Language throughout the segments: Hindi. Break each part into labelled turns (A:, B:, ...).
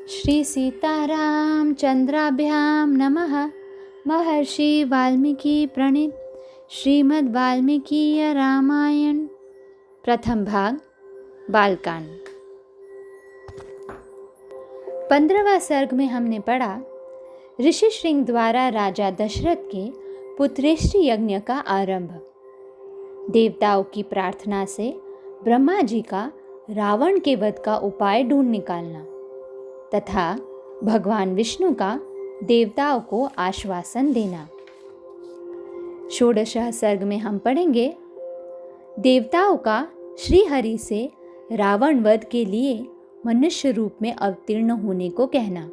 A: श्री सीतारामचंद्राभ्यां नमः। महर्षि वाल्मीकि प्रणीत श्रीमद् वाल्मीकि रामायण प्रथम भाग बालकांड। 15वां सर्ग में हमने पढ़ा ऋषि श्रृंग द्वारा राजा दशरथ के पुत्रेष्टि यज्ञ का आरंभ, देवताओं की प्रार्थना से ब्रह्मा जी का रावण के वध का उपाय ढूंढ निकालना तथा भगवान विष्णु का देवताओं को आश्वासन देना। षोडशः सर्ग में हम पढ़ेंगे देवताओं का श्री हरि से रावण वध के लिए मनुष्य रूप में अवतीर्ण होने को कहना।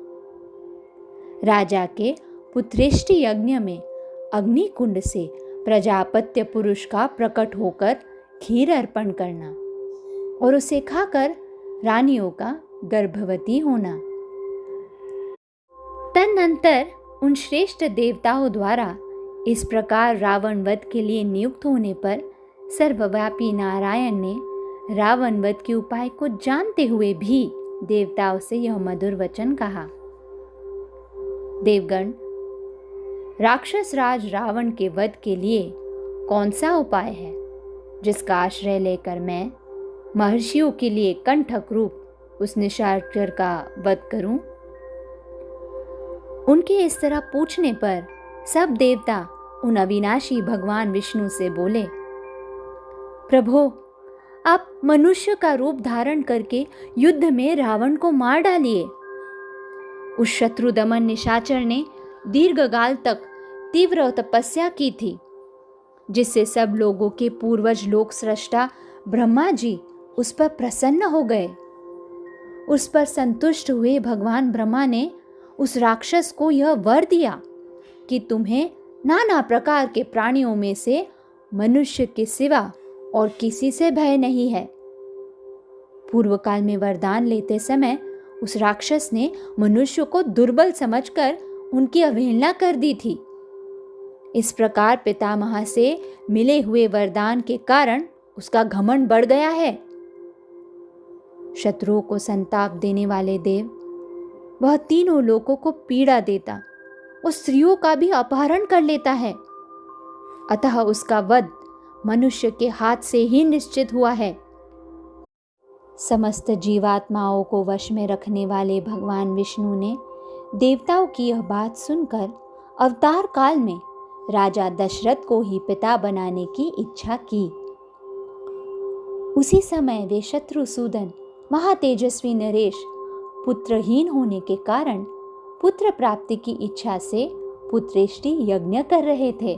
A: राजा के पुत्रेष्टि यज्ञ में अग्नि कुंड से प्रजापत्य पुरुष का प्रकट होकर खीर अर्पण करना और उसे खाकर रानियों का गर्भवती होना। तदनंतर उन श्रेष्ठ देवताओं द्वारा इस प्रकार रावण वध के लिए नियुक्त होने पर सर्वव्यापी नारायण ने रावण वध के उपाय को जानते हुए भी देवताओं से यह मधुर वचन कहा। देवगण, राक्षस राज रावण के वध के लिए कौन सा उपाय है जिसका आश्रय लेकर मैं महर्षियों के लिए कंठक रूप उस निशाचर का वध करूं? उनके इस तरह पूछने पर सब देवता उन अविनाशी भगवान विष्णु से बोले, प्रभो, आप मनुष्य का रूप धारण करके युद्ध में रावण को मार डालिए। उस शत्रु दमन निशाचर ने दीर्घकाल तक तीव्र तपस्या की थी, जिससे सब लोगों के पूर्वज लोक सृष्टा ब्रह्मा जी उस पर प्रसन्न हो गए। उस पर संतुष्ट हुए भगवान ब्रह्मा ने उस राक्षस को यह वर दिया कि तुम्हें नाना प्रकार के प्राणियों में से मनुष्य के सिवा और किसी से भय नहीं है। पूर्व काल में वरदान लेते समय उस राक्षस ने मनुष्य को दुर्बल समझकर उनकी अवहेलना कर दी थी। इस प्रकार पितामह से मिले हुए वरदान के कारण उसका घमंड बढ़ गया है। शत्रुओं को संताप देने वाले देव, वह तीनों लोगों को पीड़ा देता और स्त्रियों का भी अपहरण कर लेता है। अतः उसका वध मनुष्य के हाथ से ही निश्चित हुआ है। समस्त जीवात्माओं को वश में रखने वाले भगवान विष्णु ने देवताओं की यह बात सुनकर अवतार काल में राजा दशरथ को ही पिता बनाने की इच्छा की। उसी समय वे शत्रुसूदन महातेजस्वी नरेश पुत्रहीन होने के कारण पुत्र प्राप्ति की इच्छा से पुत्रेष्टि यज्ञ कर रहे थे।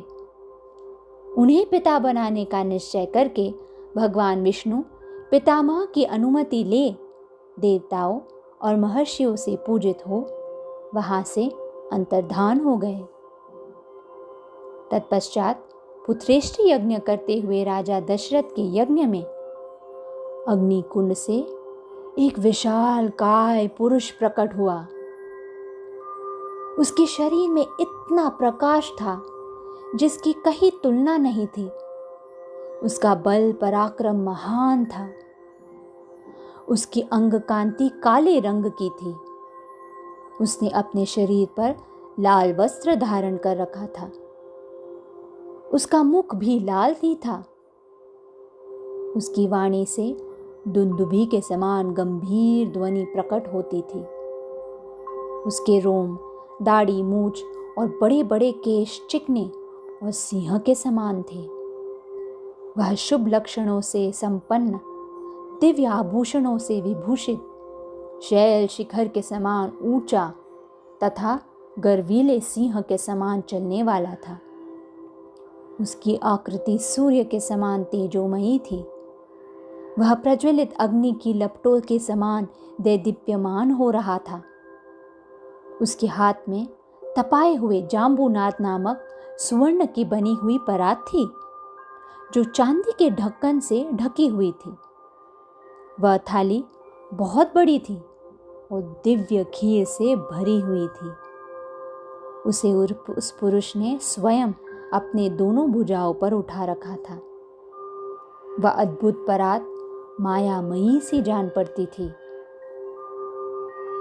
A: उन्हें पिता बनाने का निश्चय करके भगवान विष्णु पितामह की अनुमति ले देवताओं और महर्षियों से पूजित हो वहां से अंतर्धान हो गए। तत्पश्चात पुत्रेष्टि यज्ञ करते हुए राजा दशरथ के यज्ञ में अग्नि कुंड से एक विशाल काय पुरुष प्रकट हुआ। उसके शरीर में इतना प्रकाश था जिसकी कहीं तुलना नहीं थी। उसका बल पराक्रम महान था। उसकी अंग कांति काले रंग की थी। उसने अपने शरीर पर लाल वस्त्र धारण कर रखा था। उसका मुख भी लाल ही था। उसकी वाणी से दुंदुभी के समान गंभीर ध्वनि प्रकट होती थी। उसके रोम, दाढ़ी, मूछ और बड़े बड़े केश चिकने और सिंह के समान थे। वह शुभ लक्षणों से संपन्न, दिव्य आभूषणों से विभूषित, शैल शिखर के समान ऊंचा तथा गर्वीले सिंह के समान चलने वाला था। उसकी आकृति सूर्य के समान तेजोमयी थी। वह प्रज्वलित अग्नि की लपटों के समान दैदीप्यमान हो रहा था। उसके हाथ में तपाए हुए जाम्बूनाथ नामक सुवर्ण की बनी हुई परात थी, जो चांदी के ढक्कन से ढकी हुई थी। वह थाली बहुत बड़ी थी और दिव्य खीर से भरी हुई थी। उसे उस पुरुष ने स्वयं अपने दोनों भुजाओं पर उठा रखा था। वह अद्भुत परात मायामयी सी जान पड़ती थी।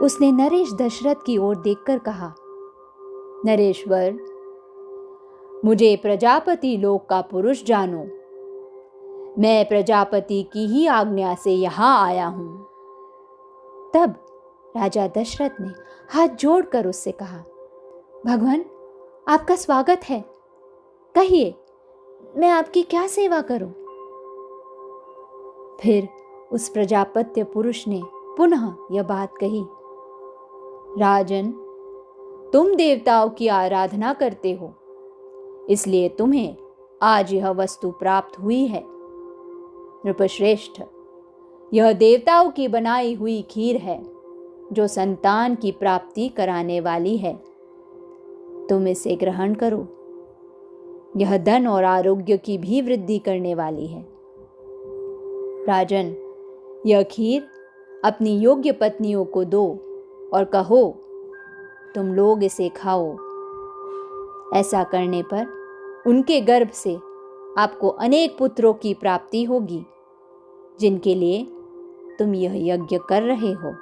A: उसने नरेश दशरथ की ओर देखकर कहा, नरेश्वर, मुझे प्रजापति लोक का पुरुष जानो। मैं प्रजापति की ही आज्ञा से यहां आया हूं। तब राजा दशरथ ने हाथ जोड़कर उससे कहा, भगवान, आपका स्वागत है। कहिए, मैं आपकी क्या सेवा करूं? फिर उस प्रजापत्य पुरुष ने पुनः यह बात कही, राजन, तुम देवताओं की आराधना करते हो, इसलिए तुम्हें आज यह वस्तु प्राप्त हुई है। नृपश्रेष्ठ, यह देवताओं की बनाई हुई खीर है जो संतान की प्राप्ति कराने वाली है। तुम इसे ग्रहण करो। यह धन और आरोग्य की भी वृद्धि करने वाली है। राजन, यह खीर अपनी योग्य पत्नियों को दो और कहो, तुम लोग इसे खाओ। ऐसा करने पर उनके गर्भ से आपको अनेक पुत्रों की प्राप्ति होगी, जिनके लिए तुम यह यज्ञ कर रहे हो।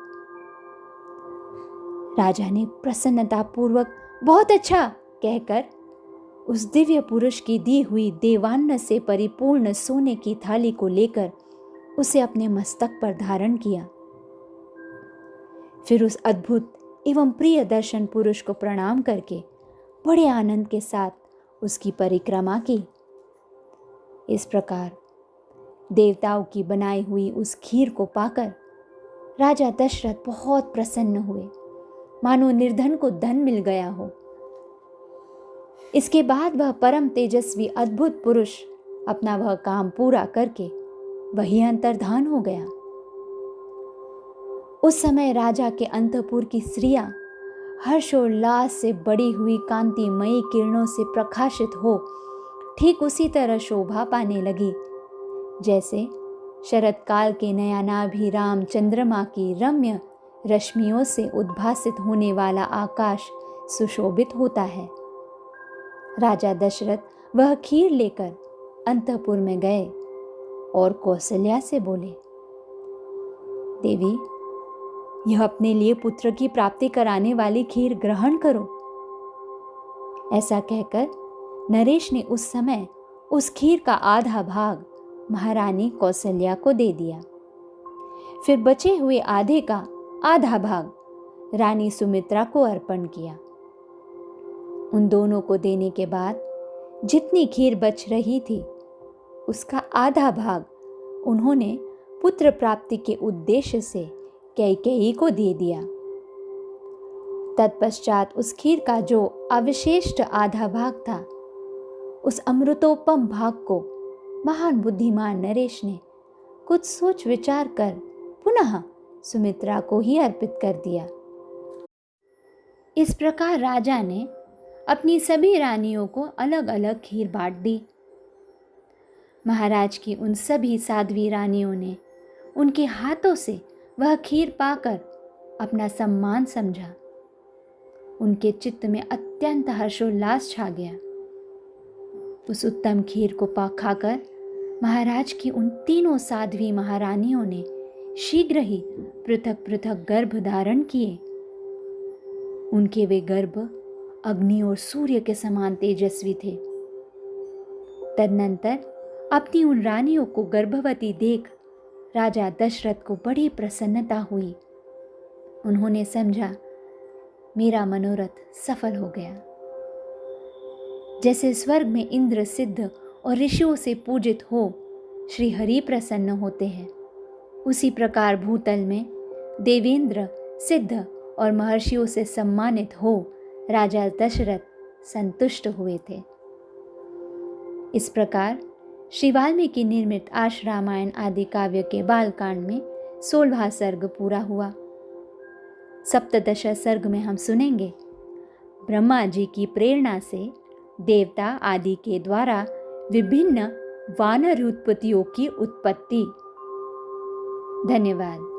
A: राजा ने प्रसन्नतापूर्वक बहुत अच्छा कहकर उस दिव्य पुरुष की दी हुई देवान्न से परिपूर्ण सोने की थाली को लेकर उसे अपने मस्तक पर धारण किया। फिर उस अद्भुत एवं प्रिय दर्शन पुरुष को प्रणाम करके बड़े आनंद के साथ उसकी परिक्रमा की। इस प्रकार देवताओं की बनाई हुई उस खीर को पाकर राजा दशरथ बहुत प्रसन्न हुए, मानो निर्धन को धन मिल गया हो। इसके बाद वह परम तेजस्वी अद्भुत पुरुष अपना वह काम पूरा करके वही अंतर्धान हो गया। उस समय राजा के अंतपुर की स्त्रियां हर्षोल्लास से बड़ी हुई कांतिमयी किरणों से प्रकाशित हो ठीक उसी तरह शोभा पाने लगी जैसे शरत काल के नयनाभिराम चंद्रमा की रम्य रश्मियों से उद्भासित होने वाला आकाश सुशोभित होता है। राजा दशरथ वह खीर लेकर अंतपुर में गए और कौशल्या से बोले, देवी, यह अपने लिए पुत्र की प्राप्ति कराने वाली खीर ग्रहण करो। ऐसा कहकर नरेश ने उस समय उस खीर का आधा भाग महारानी कौशल्या को दे दिया। फिर बचे हुए आधे का आधा भाग रानी सुमित्रा को अर्पण किया। उन दोनों को देने के बाद जितनी खीर बच रही थी उसका आधा भाग उन्होंने पुत्र प्राप्ति के उद्देश्य से कैकेयी को दे दिया। तत्पश्चात उस खीर का जो अविशेष्ट आधा भाग था, उस अमृतोपम भाग को महान बुद्धिमान नरेश ने कुछ सोच विचार कर पुनः सुमित्रा को ही अर्पित कर दिया। इस प्रकार राजा ने अपनी सभी रानियों को अलग अलग खीर बांट दी। महाराज की उन सभी साध्वी रानियों ने उनके हाथों से वह खीर पाकर अपना सम्मान समझा। उनके चित्त में अत्यंत हर्षोल्लास छा गया। उस उत्तम खीर को खाकर महाराज की उन तीनों साध्वी महारानियों ने शीघ्र ही पृथक पृथक गर्भ धारण किए। उनके वे गर्भ अग्नि और सूर्य के समान तेजस्वी थे। तदनंतर अपनी उन रानियों को गर्भवती देख राजा दशरथ को बड़ी प्रसन्नता हुई। उन्होंने समझा, मेरा मनोरथ सफल हो गया। जैसे स्वर्ग में इंद्र सिद्ध और ऋषियों से पूजित हो श्री हरि प्रसन्न होते हैं, उसी प्रकार भूतल में देवेंद्र सिद्ध और महर्षियों से सम्मानित हो राजा दशरथ संतुष्ट हुए थे। इस प्रकार श्री वाल्मीकि निर्मित आश रामायण आदि काव्य के बालकांड में 16वां सर्ग पूरा हुआ। सप्तदश सर्ग में हम सुनेंगे ब्रह्मा जी की प्रेरणा से देवता आदि के द्वारा विभिन्न वानर उत्पत्तियों की उत्पत्ति। धन्यवाद।